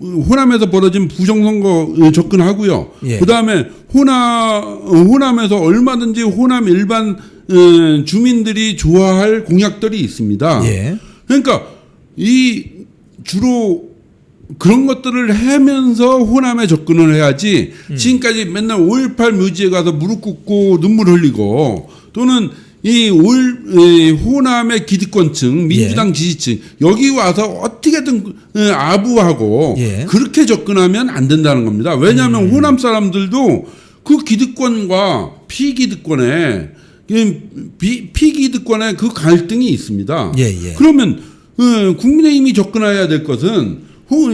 Speaker 2: 호남에서 벌어진 부정선거 접근하고요. 그다음에 호남에서 얼마든지 호남 일반 주민들이 좋아할 공약들이 있습니다. 그러니까 이 주로 그런 것들을 하면서 호남에 접근을 해야지 지금까지 맨날 5.18 묘지에 가서 무릎 꿇고 눈물 흘리고 또는 이 호남의 기득권층, 민주당 지지층 여기 와서 어떻게든 아부하고 그렇게 접근하면 안 된다는 겁니다. 왜냐하면 호남 사람들도 그 기득권과 피기득권의 그 갈등이 있습니다. 그러면 국민의힘이 접근해야 될 것은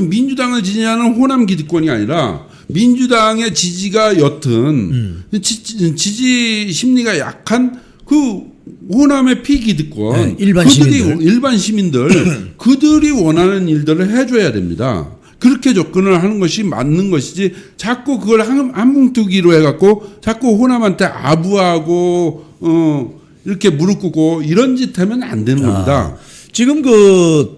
Speaker 2: 민주당을 지지하는 호남 기득권이 아니라 민주당의 지지가 옅은 지지 심리가 약한 그 호남의 피기득권 일반 시민들 그들이 원하는 일들을 해줘야 됩니다. 그렇게 접근을 하는 것이 맞는 것이지 자꾸 그걸 한 뭉툭이로 해갖고 자꾸 호남한테 아부하고 이렇게 무릎 꿇고 이런 짓 하면 안 되는 겁니다.
Speaker 1: 지금 그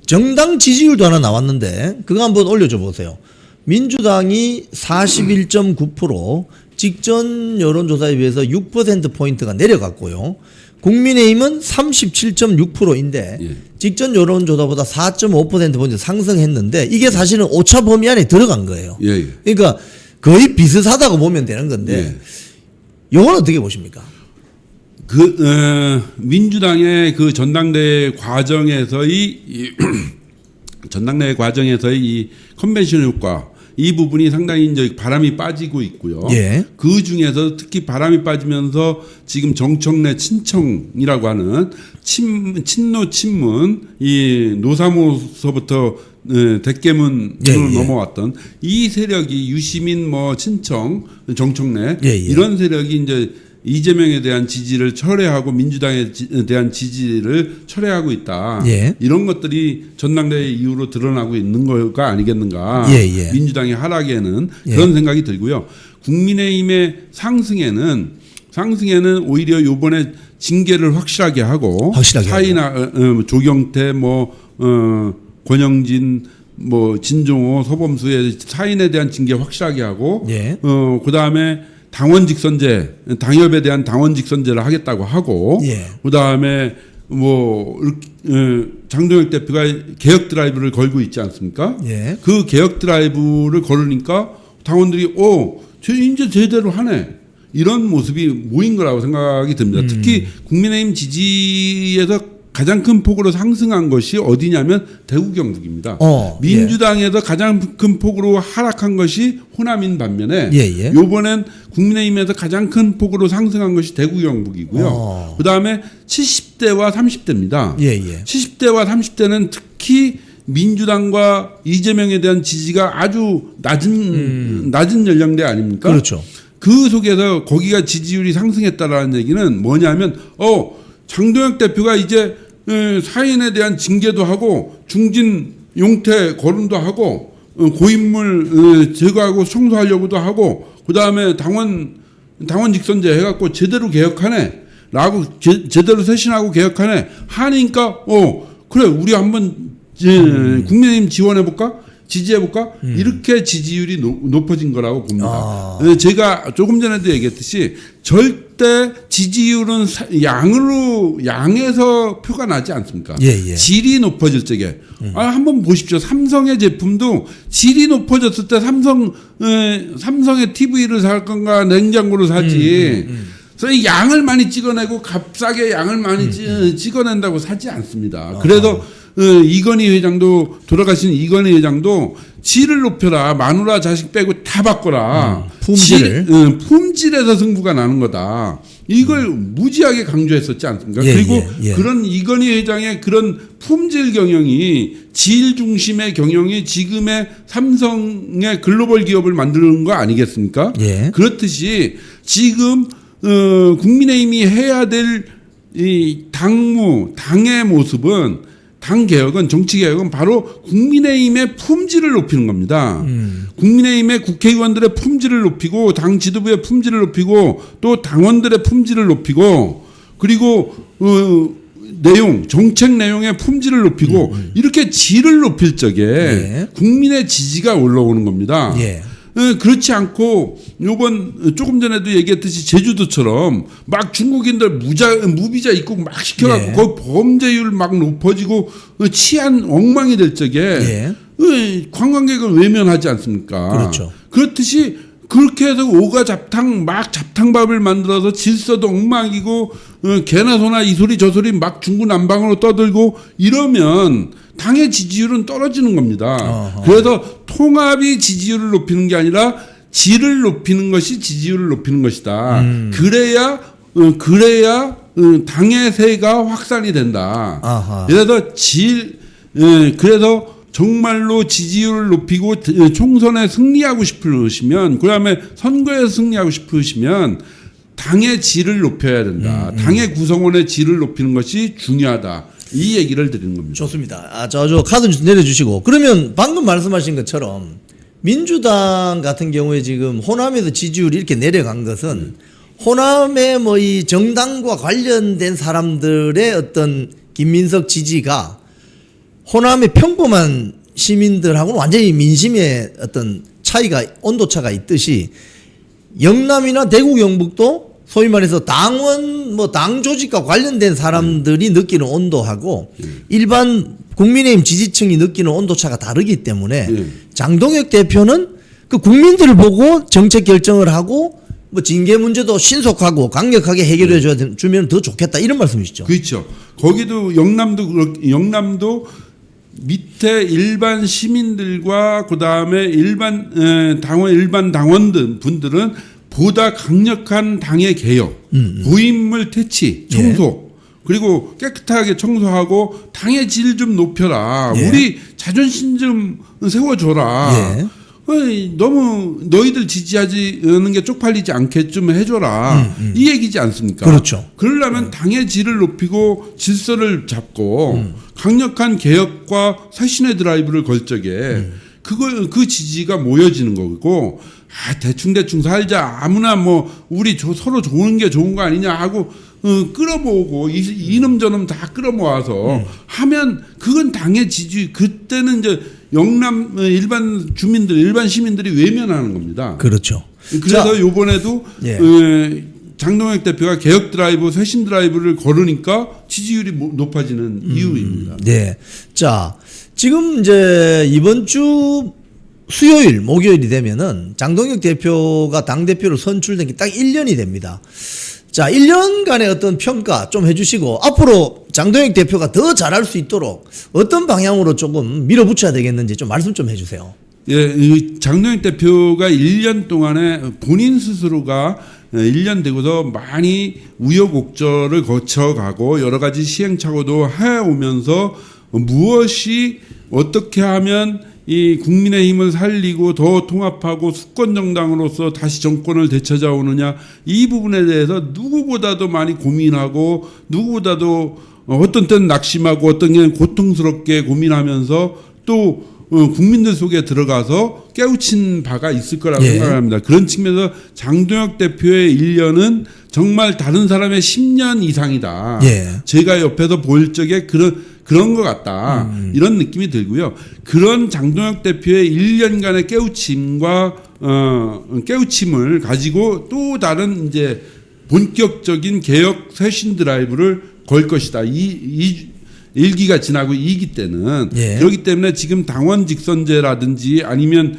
Speaker 1: 정당 지지율도 하나 나왔는데 그거 한번 올려줘 보세요. 민주당이 41.9%, 직전 여론조사에 비해서 6%포인트가 내려갔고요. 국민의힘은 37.6%인데 직전 여론조사보다 4.5%포인트 상승했는데 이게 사실은 오차 범위 안에 들어간 거예요. 그러니까 거의 비슷하다고 보면 되는 건데 이건 어떻게 보십니까?
Speaker 2: 민주당의 그 전당대회 과정에서의 이 컨벤션 효과 이 부분이 상당히 이제 바람이 빠지고 있고요. 그 중에서 특히 바람이 빠지면서 지금 정청래 친청이라고 하는 친노 친문 이 노사모서부터 대깨문으로 넘어왔던 이 세력이 유시민 뭐 친청 정청래 이런 세력이 이제 이재명에 대한 지지를 철회하고 민주당에 대한 지지를 철회하고 있다. 이런 것들이 전당대회 이후로 드러나고 있는 거가 아니겠는가. 민주당의 하락에는 그런 생각이 들고요. 국민의힘의 상승에는 오히려 이번에 징계를 확실하게 하고 사이나 조경태 권영진 진종호 서범수의 사인에 대한 징계 확실하게 하고 그다음에 당협에 대한 당원 직선제를 하겠다고 하고 그다음에 장동혁 대표가 개혁 드라이브를 걸고 있지 않습니까? 그 개혁 드라이브를 걸으니까 당원들이 이제 제대로 하네. 이런 모습이 모인 거라고 생각이 듭니다. 특히 국민의힘 지지에서 가장 큰 폭으로 상승한 것이 어디냐면 대구 경북입니다. 민주당에서 가장 큰 폭으로 하락한 것이 호남인 반면에 이번엔 국민의힘에서 가장 큰 폭으로 상승한 것이 대구 경북이고요. 그다음에 70대와 30대입니다. 70대와 30대는 특히 민주당과 이재명에 대한 지지가 아주 낮은 연령대 아닙니까?
Speaker 1: 그렇죠.
Speaker 2: 그 속에서 거기가 지지율이 상승했다라는 얘기는 뭐냐면 장동혁 대표가 이제 사인에 대한 징계도 하고 중진 용태 거론도 하고 고인물 제거하고 청소하려고도 하고 그다음에 당원 직선제 해갖고 제대로 개혁하네 라고 제대로 쇄신하고 개혁하네 하니까 그래 우리 한번 국민의힘 지원해볼까? 지지해볼까? 이렇게 지지율이 높아진 거라고 봅니다. 제가 조금 전에도 얘기했듯이 절대 지지율은 양에서 표가 나지 않습니까? 질이 높아질 적에 한번 보십시오. 삼성의 제품도 질이 높아졌을 때 삼성의 TV를 살 건가 냉장고를 사지 그래서 양을 많이 찍어내고 값싸게 양을 많이 찍어낸다고 사지 않습니다. 그래서 이건희 회장도 돌아가신 이건희 회장도 질을 높여라 마누라 자식 빼고 다 바꿔라
Speaker 1: 품질을
Speaker 2: 품질에서 승부가 나는 거다. 이걸 무지하게 강조했었지 않습니까?
Speaker 1: 예,
Speaker 2: 그리고
Speaker 1: 예, 예.
Speaker 2: 그런 이건희 회장의 그런 품질 경영이 질 중심의 경영이 지금의 삼성의 글로벌 기업을 만드는 거 아니겠습니까?
Speaker 1: 예.
Speaker 2: 그렇듯이 지금 국민의힘이 해야 될 이 당의 모습은 당 개혁은 정치 개혁은 바로 국민의힘의 품질을 높이는 겁니다. 국민의힘의 국회의원들의 품질을 높이고 당 지도부의 품질을 높이고 또 당원들의 품질을 높이고 그리고 내용 정책 내용의 품질을 높이고 이렇게 질을 높일 적에
Speaker 1: 예.
Speaker 2: 국민의 지지가 올라오는 겁니다.
Speaker 1: 예.
Speaker 2: 그렇지 않고 요번 조금 전에도 얘기했듯이 제주도처럼 막 중국인들 무비자 입국 막 시켜갖고
Speaker 1: 예.
Speaker 2: 거기 범죄율 막 높아지고 치안 엉망이 될 적에
Speaker 1: 예.
Speaker 2: 관광객을 외면하지 않습니까?
Speaker 1: 그렇죠.
Speaker 2: 그렇듯이 그렇게 해서 오가 잡탕 막 잡탕밥을 만들어서 질서도 엉망이고 개나 소나 이 소리 저 소리 막 중구난방으로 떠들고 이러면 당의 지지율은 떨어지는 겁니다.
Speaker 1: 어허.
Speaker 2: 그래서 통합이 지지율을 높이는 게 아니라 질을 높이는 것이 지지율을 높이는 것이다. 그래야 당의 세가 확산이 된다.
Speaker 1: 아하.
Speaker 2: 그래서 정말로 지지율을 높이고 총선에 승리하고 싶으시면 그다음에 선거에서 승리하고 싶으시면 당의 질을 높여야 된다. 당의 구성원의 질을 높이는 것이 중요하다. 이 얘기를 드리는 겁니다.
Speaker 1: 좋습니다. 저 카드 좀 내려주시고 그러면 방금 말씀하신 것처럼 민주당 같은 경우에 지금 호남에서 지지율이 이렇게 내려간 것은 호남의 뭐 이 정당과 관련된 사람들의 어떤 김민석 지지가 호남의 평범한 시민들하고는 완전히 민심의 어떤 차이가 온도차가 있듯이 영남이나 대구 경북도 소위 말해서 당원 뭐 당 조직과 관련된 사람들이 느끼는 온도하고 일반 국민의힘 지지층이 느끼는 온도차가 다르기 때문에 장동혁 대표는 그 국민들을 보고 정책 결정을 하고 뭐 징계 문제도 신속하고 강력하게 해결해 주면 더 좋겠다 이런 말씀이시죠.
Speaker 2: 그렇죠. 거기도 영남도 밑에 일반 시민들과 그 다음에 일반 당원들 분들은 보다 강력한 당의 개혁, 고인물 퇴치, 청소, 그리고 깨끗하게 청소하고 당의 질 좀 높여라.
Speaker 1: 예.
Speaker 2: 우리 자존심 좀 세워줘라.
Speaker 1: 예.
Speaker 2: 너무 너희들 지지하지 않는 게 쪽팔리지 않게 좀 해줘라. 이 얘기지 않습니까?
Speaker 1: 그렇죠.
Speaker 2: 그러려면 당의 질을 높이고 질서를 잡고 강력한 개혁과 쇄신의 드라이브를 걸 적에 그 지지가 모여지는 거고 대충 살자 아무나 뭐 우리 서로 좋은 게 좋은 거 아니냐 하고 끌어모으고 이놈 저놈 다 끌어모아서 하면 그건 당의 지지 그때는 이제 영남 일반 주민들 일반 시민들이 외면하는 겁니다.
Speaker 1: 그렇죠.
Speaker 2: 그래서 요번에도
Speaker 1: 예.
Speaker 2: 장동혁 대표가 개혁 드라이브 쇄신 드라이브를 걸으니까 지지율이 높아지는 이유입니다.
Speaker 1: 네. 자, 지금 이제 이번 주 수요일, 목요일이 되면은 장동혁 대표가 당대표로 선출된 게 딱 1년이 됩니다. 자, 1년간의 어떤 평가 좀 해주시고 앞으로 장동혁 대표가 더 잘할 수 있도록 어떤 방향으로 조금 밀어붙여야 되겠는지 좀 말씀 좀 해주세요.
Speaker 2: 예, 이 장동혁 대표가 1년 동안에 본인 스스로가 1년 되고서 많이 우여곡절을 거쳐가고 여러 가지 시행착오도 해오면서 무엇이 어떻게 하면 이 국민의힘을 살리고 더 통합하고 수권 정당으로서 다시 정권을 되찾아오느냐 이 부분에 대해서 누구보다도 많이 고민하고 누구보다도 어떤 때는 낙심하고 어떤 때는 고통스럽게 고민하면서 또 국민들 속에 들어가서 깨우친 바가 있을 거라고 생각합니다. 그런 측면에서 장동혁 대표의 1년은 정말 다른 사람의 10년 이상이다. 제가 옆에서 볼 적에 그런 것 같다. 이런 느낌이 들고요. 그런 장동혁 대표의 1년간의 깨우침을 가지고 또 다른 이제 본격적인 개혁 쇄신 드라이브를 걸 것이다. 이 1기가 지나고 2기 때는 그렇기 때문에 지금 당원 직선제라든지 아니면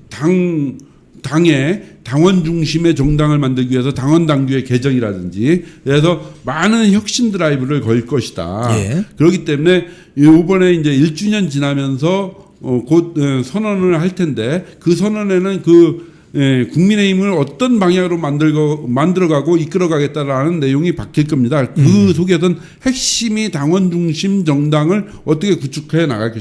Speaker 2: 당 당의 당원 중심의 정당을 만들기 위해서 당원 당규의 개정이라든지 그래서 많은 혁신 드라이브를 걸 것이다.
Speaker 1: 예.
Speaker 2: 그렇기 때문에 이번에 이제 1주년 지나면서 곧 선언을 할 텐데 그 선언에는 국민의힘을 어떤 방향으로 만들어가고 이끌어가겠다라는 내용이 박힐 겁니다. 그 속에서는 핵심이 당원 중심 정당을 어떻게 구축해 나갈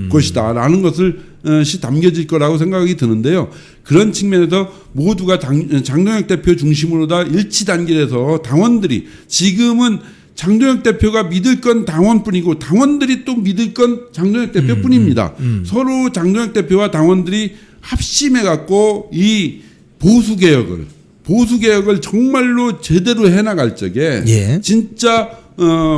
Speaker 2: 것이다라는 것을 담겨질 거라고 생각이 드는데요. 그런 측면에서 모두가 장동혁 대표 중심으로 다 일치 단계에서 당원들이 지금은 장동혁 대표가 믿을 건 당원뿐이고 당원들이 또 믿을 건 장동혁 대표뿐입니다. 서로 장동혁 대표와 당원들이 합심해 갖고 이 보수 개혁을 정말로 제대로 해 나갈 적에
Speaker 1: 예.
Speaker 2: 진짜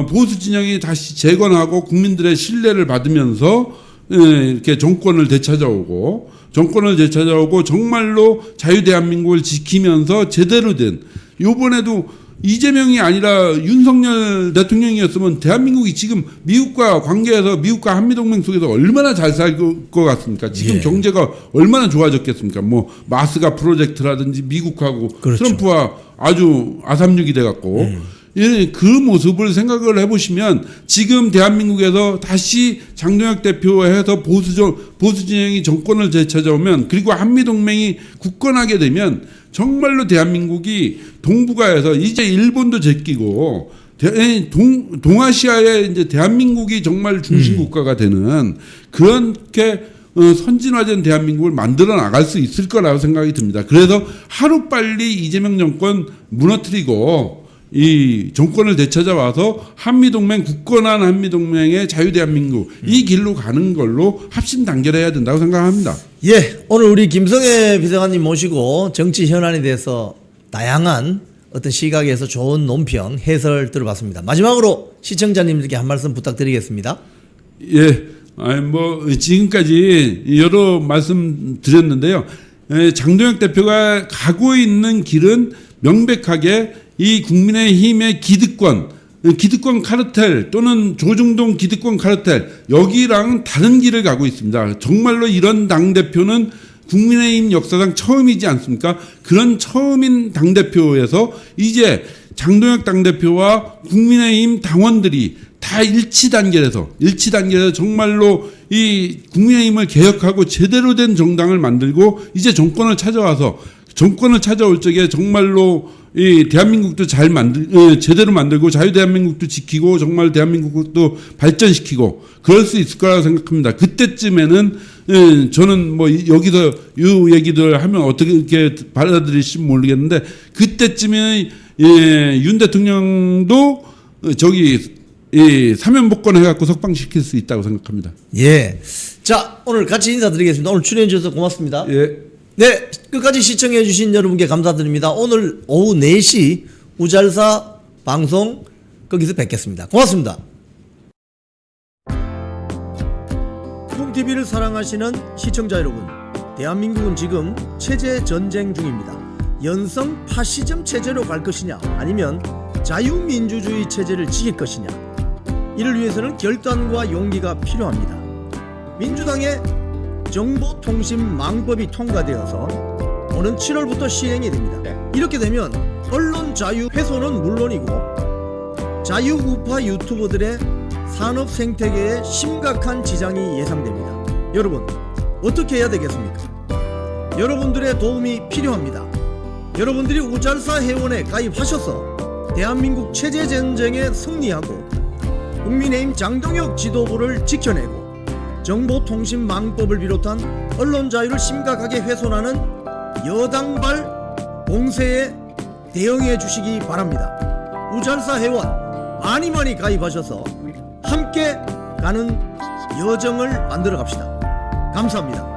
Speaker 2: 보수 진영이 다시 재건하고 국민들의 신뢰를 받으면서 이렇게 정권을 되찾아오고 정말로 자유 대한민국을 지키면서 제대로 된 요번에도 이재명이 아니라 윤석열 대통령이었으면 대한민국이 지금 미국과 관계에서 미국과 한미동맹 속에서 얼마나 잘 살 것 같습니까? 지금
Speaker 1: 예.
Speaker 2: 경제가 얼마나 좋아졌겠습니까? 뭐 마스가 프로젝트라든지 미국하고
Speaker 1: 그렇죠.
Speaker 2: 트럼프와 아주 아삼육이 돼갖고 예, 그 모습을 생각을 해보시면 지금 대한민국에서 다시 장동혁 대표해서 보수 진영이 정권을 되찾아오면 그리고 한미동맹이 굳건하게 되면 정말로 대한민국이 동북아에서 이제 일본도 제끼고 동아시아의 이제 대한민국이 정말 중심 국가가 되는 그렇게 선진화된 대한민국을 만들어 나갈 수 있을 거라고 생각이 듭니다. 그래서 하루빨리 이재명 정권 무너뜨리고 이 정권을 되찾아와서 한미동맹 굳건한 한미동맹의 자유대한민국 이 길로 가는 걸로 합심 단결해야 된다고 생각합니다.
Speaker 1: 예, 오늘 우리 김성애 비서관님 모시고 정치 현안에 대해서 다양한 어떤 시각에서 좋은 논평, 해설 들어봤습니다. 마지막으로 시청자님들께 한 말씀 부탁드리겠습니다.
Speaker 2: 예, 지금까지 여러 말씀 드렸는데요. 장동혁 대표가 가고 있는 길은 명백하게 이 국민의힘의 기득권 카르텔 또는 조중동 기득권 카르텔 여기랑 다른 길을 가고 있습니다. 정말로 이런 당대표는 국민의힘 역사상 처음이지 않습니까? 그런 처음인 당대표에서 이제 장동혁 당대표와 국민의힘 당원들이 다 일치 단계에서 정말로 이 국민의힘을 개혁하고 제대로 된 정당을 만들고 이제 정권을 찾아올 적에 정말로 이 대한민국도 제대로 만들고 자유 대한민국도 지키고 정말 대한민국도 발전시키고 그럴 수 있을 거라고 생각합니다. 그때쯤에는 저는 뭐 여기서 이 얘기들 하면 어떻게 받아들일지 모르겠는데 그때쯤에 윤 대통령도 사면복권 해갖고 석방시킬 수 있다고 생각합니다.
Speaker 1: 예. 자, 오늘 같이 인사드리겠습니다. 오늘 출연해 주셔서 고맙습니다.
Speaker 2: 예.
Speaker 1: 네, 끝까지 시청해 주신 여러분께 감사드립니다. 오늘 오후 4시 우잘사 방송 거기서 뵙겠습니다. 고맙습니다. 쿵TV를 사랑하시는 시청자 여러분, 대한민국은 지금 체제 전쟁 중입니다. 연성 파시즘 체제로 갈 것이냐 아니면 자유민주주의 체제를 지킬 것이냐, 이를 위해서는 결단과 용기가 필요합니다. 민주당의 정보통신망법이 통과되어서 오는 7월부터 시행이 됩니다. 이렇게 되면 언론 자유 훼손은 물론이고 자유우파 유튜버들의 산업 생태계에 심각한 지장이 예상됩니다. 여러분, 어떻게 해야 되겠습니까? 여러분들의 도움이 필요합니다. 여러분들이 우잘사 회원에 가입하셔서 대한민국 체제 전쟁에 승리하고 국민의힘 장동혁 지도부를 지켜내고 정보통신망법을 비롯한 언론 자유를 심각하게 훼손하는 여당발 공세에 대응해 주시기 바랍니다. 우잘사 회원 많이 가입하셔서 함께 가는 여정을 만들어 갑시다. 감사합니다.